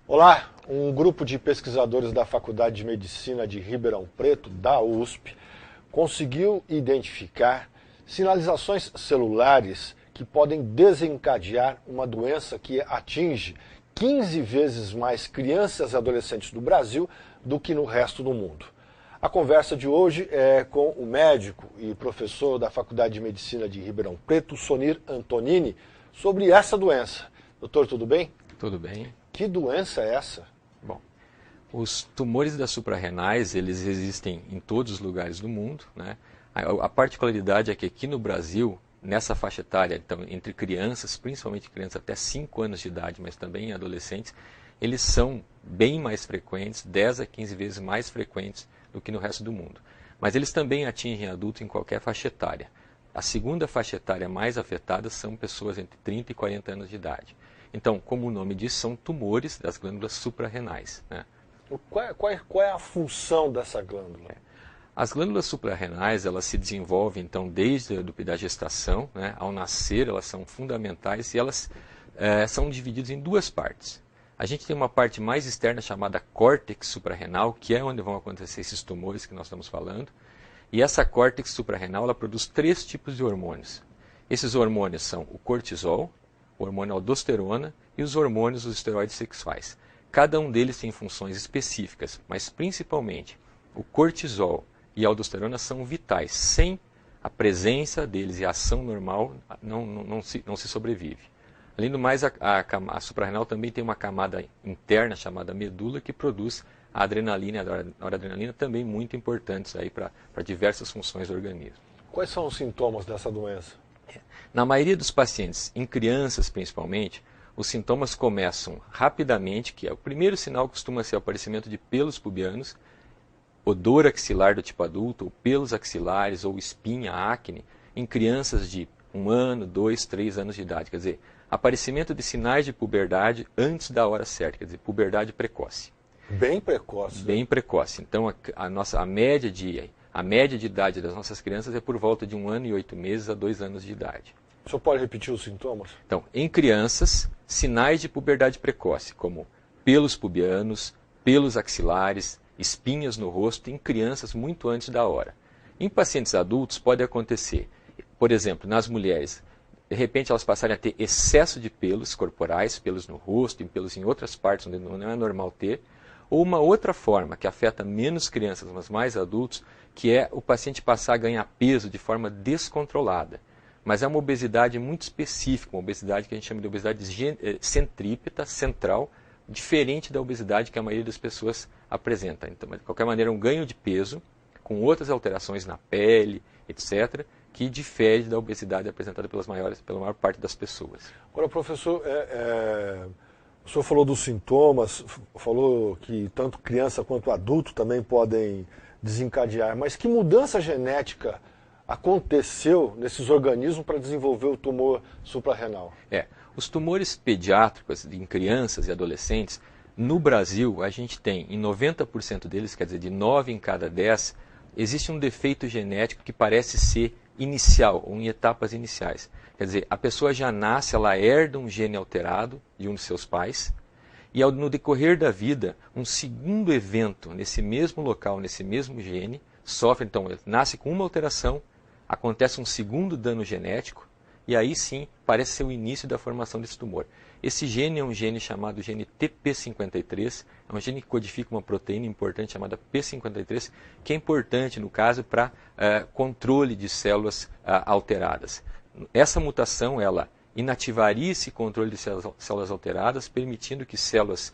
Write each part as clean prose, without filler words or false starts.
Olá, um grupo de pesquisadores da Faculdade de Medicina de Ribeirão Preto, da USP, conseguiu identificar sinalizações celulares que podem desencadear uma doença que atinge 15 vezes mais crianças e adolescentes do Brasil do que no resto do mundo. A conversa de hoje é com o médico e professor da Faculdade de Medicina de Ribeirão Preto, Sonir Antonini, sobre essa doença. Doutor, tudo bem? Tudo bem. Que doença é essa? Bom, os tumores das suprarrenais, eles existem em todos os lugares do mundo, né? A particularidade é que aqui no Brasil, nessa faixa etária, então, entre crianças, principalmente crianças até 5 anos de idade, mas também em adolescentes, eles são bem mais frequentes, 10 a 15 vezes mais frequentes do que no resto do mundo. Mas eles também atingem adultos em qualquer faixa etária. A segunda faixa etária mais afetada são pessoas entre 30 e 40 anos de idade. Então, como o nome diz, são tumores das glândulas suprarrenais, né? Qual é a função dessa glândula? As glândulas suprarrenais, elas se desenvolvem, então, desde a gestação, né? Ao nascer, elas são fundamentais e elas são divididas em duas partes. A gente tem uma parte mais externa chamada córtex suprarrenal, que é onde vão acontecer esses tumores que nós estamos falando. E essa córtex suprarrenal, ela produz 3 tipos de hormônios. Esses hormônios são o cortisol, o hormônio aldosterona e os hormônios dos esteroides sexuais. Cada um deles tem funções específicas, mas principalmente o cortisol e a aldosterona são vitais. Sem a presença deles e a ação normal, não se sobrevive. Além do mais, a suprarrenal também tem uma camada interna chamada medula que produz a adrenalina e a noradrenalina, também muito importantes para diversas funções do organismo. Quais são os sintomas dessa doença? Na maioria dos pacientes, em crianças principalmente, os sintomas começam rapidamente, que é o primeiro sinal costuma ser o aparecimento de pelos pubianos, odor axilar do tipo adulto, ou pelos axilares, ou espinha, acne, em crianças de 1 ano, 2, 3 anos de idade. Quer dizer, aparecimento de sinais de puberdade antes da hora certa, quer dizer, puberdade precoce. Bem precoce. Bem precoce. Então, a média de idade das nossas crianças é por volta de 1 ano e 8 meses a 2 anos de idade. O senhor pode repetir os sintomas? Então, em crianças, sinais de puberdade precoce, como pelos pubianos, pelos axilares, espinhas no rosto, em crianças muito antes da hora. Em pacientes adultos pode acontecer, por exemplo, nas mulheres, de repente elas passarem a ter excesso de pelos corporais, pelos no rosto, pelos em outras partes onde não é normal ter, ou uma outra forma que afeta menos crianças, mas mais adultos, que é o paciente passar a ganhar peso de forma descontrolada. Mas é uma obesidade muito específica, uma obesidade que a gente chama de obesidade centrípeta, central, diferente da obesidade que a maioria das pessoas apresenta. Então, de qualquer maneira, é um ganho de peso, com outras alterações na pele, etc., que difere da obesidade apresentada pela maior parte das pessoas. Agora, professor, o senhor falou dos sintomas, falou que tanto criança quanto adulto também podem desencadear, mas que mudança genética aconteceu nesses organismos para desenvolver o tumor suprarrenal? Os tumores pediátricos em crianças e adolescentes, no Brasil, a gente tem, em 90% deles, quer dizer, de 9 em cada 10, existe um defeito genético que parece ser inicial, ou em etapas iniciais. Quer dizer, a pessoa já nasce, ela herda um gene alterado de um de seus pais, e no decorrer da vida, um segundo evento nesse mesmo local, nesse mesmo gene, sofre, então, nasce com uma alteração, acontece um segundo dano genético, e aí sim parece ser o início da formação desse tumor. Esse gene é um gene chamado gene TP53, é um gene que codifica uma proteína importante chamada P53, que é importante, no caso, para controle de células alteradas. Essa mutação, ela inativaria esse controle de células alteradas, permitindo que células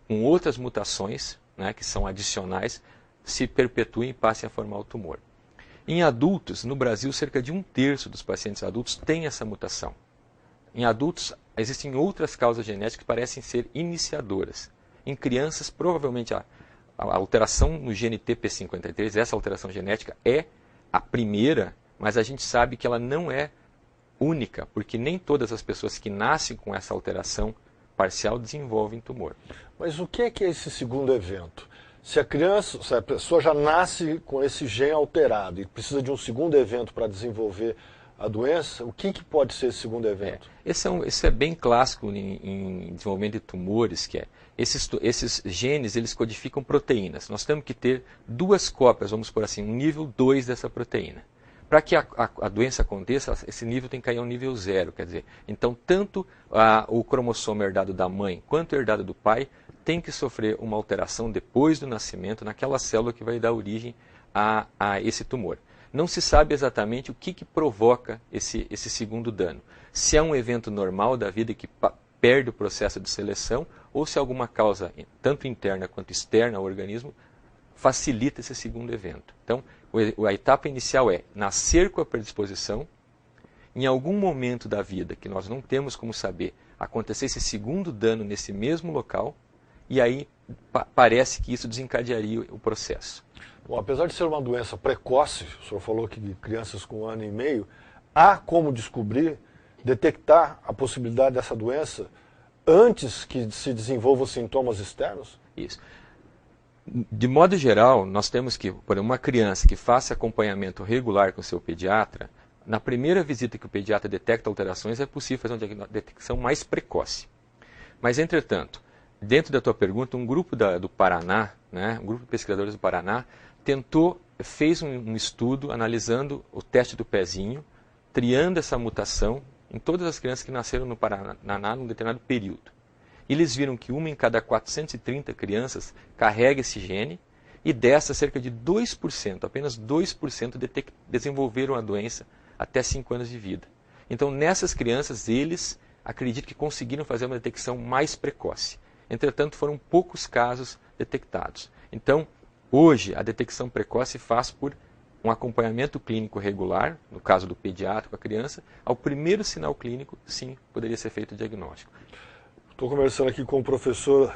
com outras mutações, né, que são adicionais, se perpetuem e passem a formar o tumor. Em adultos, no Brasil, cerca de 1/3 dos pacientes adultos têm essa mutação. Em adultos, existem outras causas genéticas que parecem ser iniciadoras. Em crianças, provavelmente a alteração no gene TP53, essa alteração genética, é a primeira, mas a gente sabe que ela não é única, porque nem todas as pessoas que nascem com essa alteração parcial desenvolvem tumor. Mas o que é esse segundo evento? Se a pessoa já nasce com esse gene alterado e precisa de um segundo evento para desenvolver a doença, o que pode ser esse segundo evento? Esse é bem clássico em desenvolvimento de tumores, que é esses genes, eles codificam proteínas. Nós temos que ter duas cópias, vamos por assim, um nível 2 dessa proteína. Para que a doença aconteça, esse nível tem que cair ao nível 0, quer dizer, então tanto o cromossomo herdado da mãe quanto o herdado do pai tem que sofrer uma alteração depois do nascimento naquela célula que vai dar origem a esse tumor. Não se sabe exatamente o que provoca esse segundo dano. Se é um evento normal da vida que perde o processo de seleção ou se alguma causa, tanto interna quanto externa ao organismo, facilita esse segundo evento. Então, a etapa inicial é nascer com a predisposição, em algum momento da vida, que nós não temos como saber, acontecer esse segundo dano nesse mesmo local, e aí parece que isso desencadearia o processo. Bom, apesar de ser uma doença precoce, o senhor falou que de crianças com 1 ano e meio, há como descobrir, detectar a possibilidade dessa doença antes que se desenvolvam sintomas externos? Isso. De modo geral, nós temos que, por uma criança que faça acompanhamento regular com o seu pediatra, na primeira visita que o pediatra detecta alterações, é possível fazer uma detecção mais precoce. Mas, entretanto, dentro da tua pergunta, um grupo do Paraná, um grupo de pesquisadores do Paraná, fez um estudo analisando o teste do pezinho, triando essa mutação em todas as crianças que nasceram no Paraná num determinado período. Eles viram que 1 em cada 430 crianças carrega esse gene, e dessas, cerca de 2%, apenas 2% desenvolveram a doença até 5 anos de vida. Então, nessas crianças, eles acreditam que conseguiram fazer uma detecção mais precoce. Entretanto, foram poucos casos detectados. Então, hoje, a detecção precoce faz por um acompanhamento clínico regular, no caso do pediatra com a criança, ao primeiro sinal clínico, sim, poderia ser feito o diagnóstico. Estou conversando aqui com o professor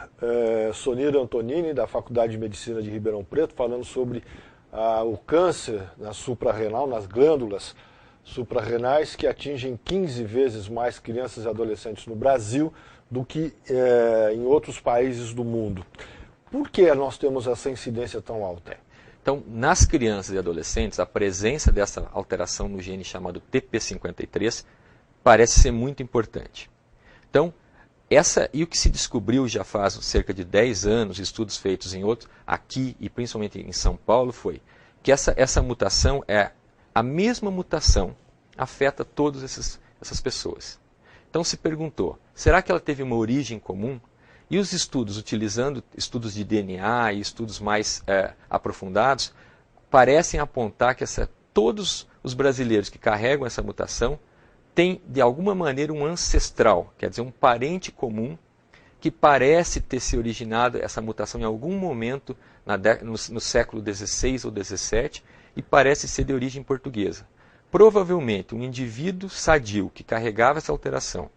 Sonir Antonini, da Faculdade de Medicina de Ribeirão Preto, falando sobre o câncer na suprarrenal, nas glândulas suprarrenais, que atingem 15 vezes mais crianças e adolescentes no Brasil do que em outros países do mundo. Por que nós temos essa incidência tão alta? Então, nas crianças e adolescentes, a presença dessa alteração no gene chamado TP53 parece ser muito importante. Então, e o que se descobriu já faz cerca de 10 anos, estudos feitos em outros, aqui e principalmente em São Paulo, foi que essa mutação a mesma mutação afeta todas essas pessoas. Então se perguntou, será que ela teve uma origem comum? E os estudos, utilizando estudos de DNA e estudos mais aprofundados, parecem apontar que todos os brasileiros que carregam essa mutação têm, de alguma maneira, um ancestral, quer dizer, um parente comum, que parece ter se originado essa mutação em algum momento no século XVI ou XVII e parece ser de origem portuguesa. Provavelmente, um indivíduo sadio que carregava essa alteração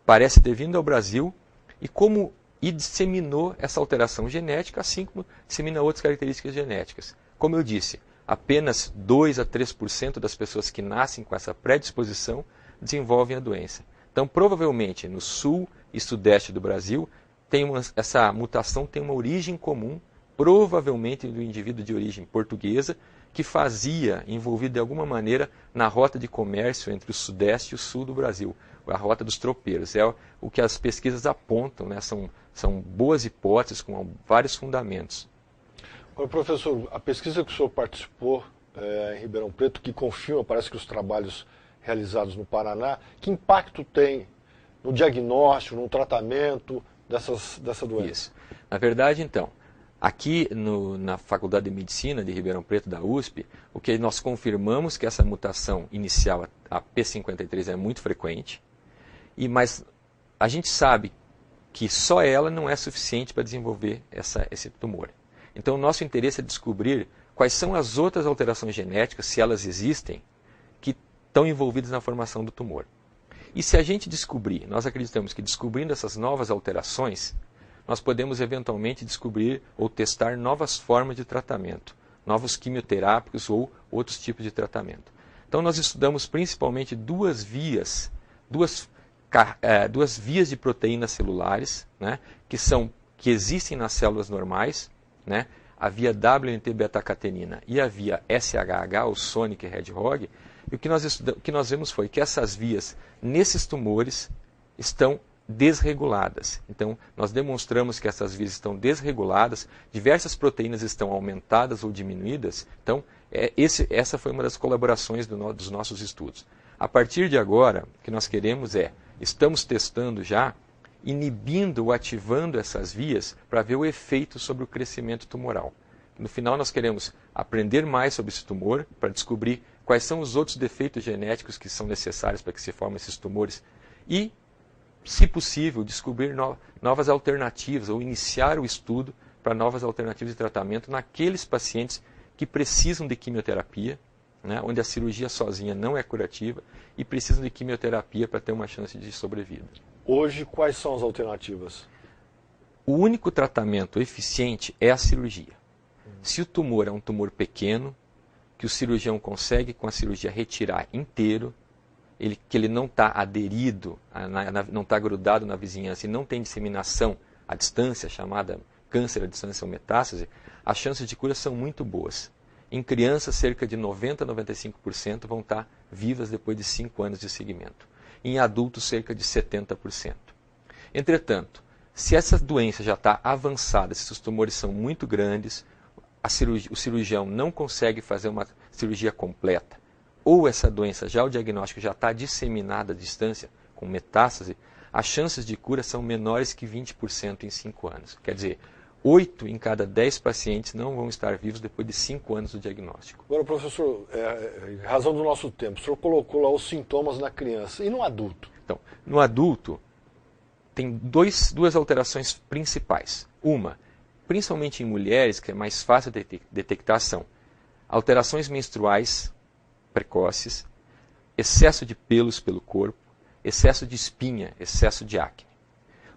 parece ter vindo ao Brasil e disseminou essa alteração genética, assim como dissemina outras características genéticas. Como eu disse, apenas 2 a 3% das pessoas que nascem com essa predisposição desenvolvem a doença. Então, provavelmente, no sul e sudeste do Brasil, essa mutação tem uma origem comum, provavelmente do indivíduo de origem portuguesa, que fazia, envolvido de alguma maneira, na rota de comércio entre o sudeste e o sul do Brasil, a rota dos tropeiros. É o que as pesquisas apontam, são boas hipóteses com vários fundamentos. Agora, professor, a pesquisa que o senhor participou em Ribeirão Preto, que confirma, parece que os trabalhos realizados no Paraná, que impacto tem no diagnóstico, no tratamento dessa doença? Isso. Na verdade, então, aqui na Faculdade de Medicina de Ribeirão Preto, da USP, o que nós confirmamos que essa mutação inicial, a P53, é muito frequente, mas a gente sabe que só ela não é suficiente para desenvolver esse tumor. Então, o nosso interesse é descobrir quais são as outras alterações genéticas, se elas existem, que estão envolvidas na formação do tumor. E se a gente descobrir, nós acreditamos que descobrindo essas novas alterações, nós podemos eventualmente descobrir ou testar novas formas de tratamento, novos quimioterápicos ou outros tipos de tratamento. Então, nós estudamos principalmente duas vias de proteínas celulares, que existem nas células normais, a via WNT beta-catenina e a via SHH, o Sonic Hedgehog, E o que nós vimos foi que essas vias, nesses tumores, estão desreguladas. Então, nós demonstramos que essas vias estão desreguladas, diversas proteínas estão aumentadas ou diminuídas. Então, essa foi uma das colaborações dos nossos estudos. A partir de agora, o que nós queremos estamos testando já, inibindo ou ativando essas vias para ver o efeito sobre o crescimento tumoral. No final, nós queremos aprender mais sobre esse tumor, para descobrir quais são os outros defeitos genéticos que são necessários para que se formem esses tumores e, se possível, descobrir novas alternativas ou iniciar o estudo para novas alternativas de tratamento naqueles pacientes que precisam de quimioterapia, né, onde a cirurgia sozinha não é curativa e precisam de quimioterapia para ter uma chance de sobrevida. Hoje, quais são as alternativas? O único tratamento eficiente é a cirurgia. Se o tumor é um tumor pequeno, que o cirurgião consegue com a cirurgia retirar inteiro, que ele não está aderido, não está grudado na vizinhança e não tem disseminação à distância, chamada câncer à distância ou metástase, as chances de cura são muito boas. Em crianças, cerca de 90% a 95% vão estar vivas depois de 5 anos de seguimento. Em adultos, cerca de 70%. Entretanto, se essa doença já está avançada, se os tumores são muito grandes, o cirurgião não consegue fazer uma cirurgia completa, ou essa doença, o diagnóstico já está disseminado à distância, com metástase, as chances de cura são menores que 20% em 5 anos. Quer dizer, 8 em cada 10 pacientes não vão estar vivos depois de 5 anos do diagnóstico. Agora, professor, em razão do nosso tempo, o senhor colocou lá os sintomas na criança. E no adulto? Então, no adulto, tem duas alterações principais. Uma, principalmente em mulheres, que é mais fácil de detectar, são alterações menstruais precoces, excesso de pelos pelo corpo, excesso de espinha, excesso de acne.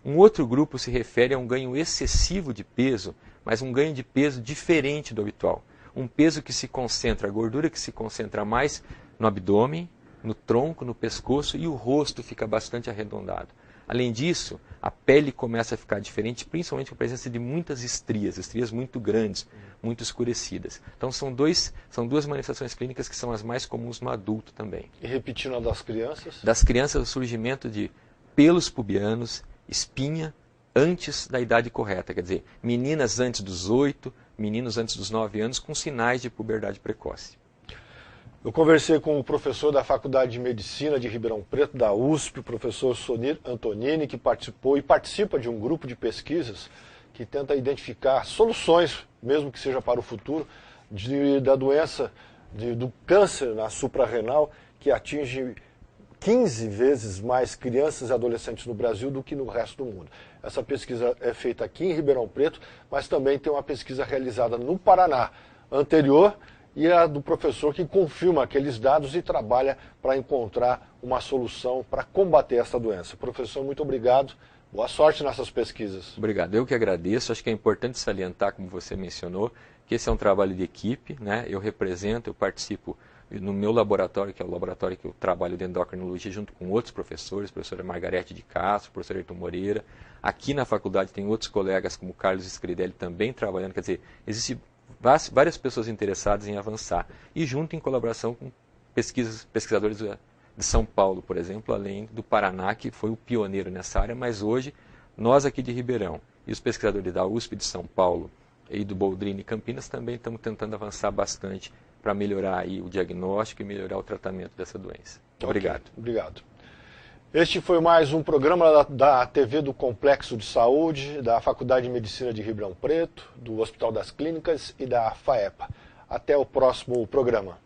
Um outro grupo se refere a um ganho excessivo de peso, mas um ganho de peso diferente do habitual. Um peso que se concentra, a gordura que se concentra mais no abdômen, no tronco, no pescoço e o rosto fica bastante arredondado. Além disso, a pele começa a ficar diferente, principalmente com a presença de muitas estrias muito grandes, muito escurecidas. Então são duas manifestações clínicas que são as mais comuns no adulto também. E repetindo a das crianças? Das crianças, o surgimento de pelos pubianos, espinha, antes da idade correta. Quer dizer, meninas antes dos 8, meninos antes dos 9 anos, com sinais de puberdade precoce. Eu conversei com o professor da Faculdade de Medicina de Ribeirão Preto, da USP, o professor Sonir Antonini, que participou e participa de um grupo de pesquisas que tenta identificar soluções, mesmo que seja para o futuro, da doença, do câncer na suprarrenal, que atinge 15 vezes mais crianças e adolescentes no Brasil do que no resto do mundo. Essa pesquisa é feita aqui em Ribeirão Preto, mas também tem uma pesquisa realizada no Paraná anterior, e é a do professor que confirma aqueles dados e trabalha para encontrar uma solução para combater essa doença. Professor, muito obrigado. Boa sorte nessas pesquisas. Obrigado. Eu que agradeço. Acho que é importante salientar, como você mencionou, que esse é um trabalho de equipe, né? Eu participo no meu laboratório, que é o laboratório que eu trabalho de endocrinologia, junto com outros professores, professora Margarete de Castro, professor Ayrton Moreira. Aqui na faculdade tem outros colegas, como Carlos Scridelli, também trabalhando. Quer dizer, existe várias pessoas interessadas em avançar. E junto em colaboração com pesquisadores de São Paulo, por exemplo, além do Paraná, que foi o pioneiro nessa área, mas hoje nós aqui de Ribeirão e os pesquisadores da USP de São Paulo e do Boldrini Campinas também estamos tentando avançar bastante para melhorar aí o diagnóstico e melhorar o tratamento dessa doença. Obrigado. Okay, obrigado. Este foi mais um programa da TV do Complexo de Saúde, da Faculdade de Medicina de Ribeirão Preto, do Hospital das Clínicas e da FAEPA. Até o próximo programa.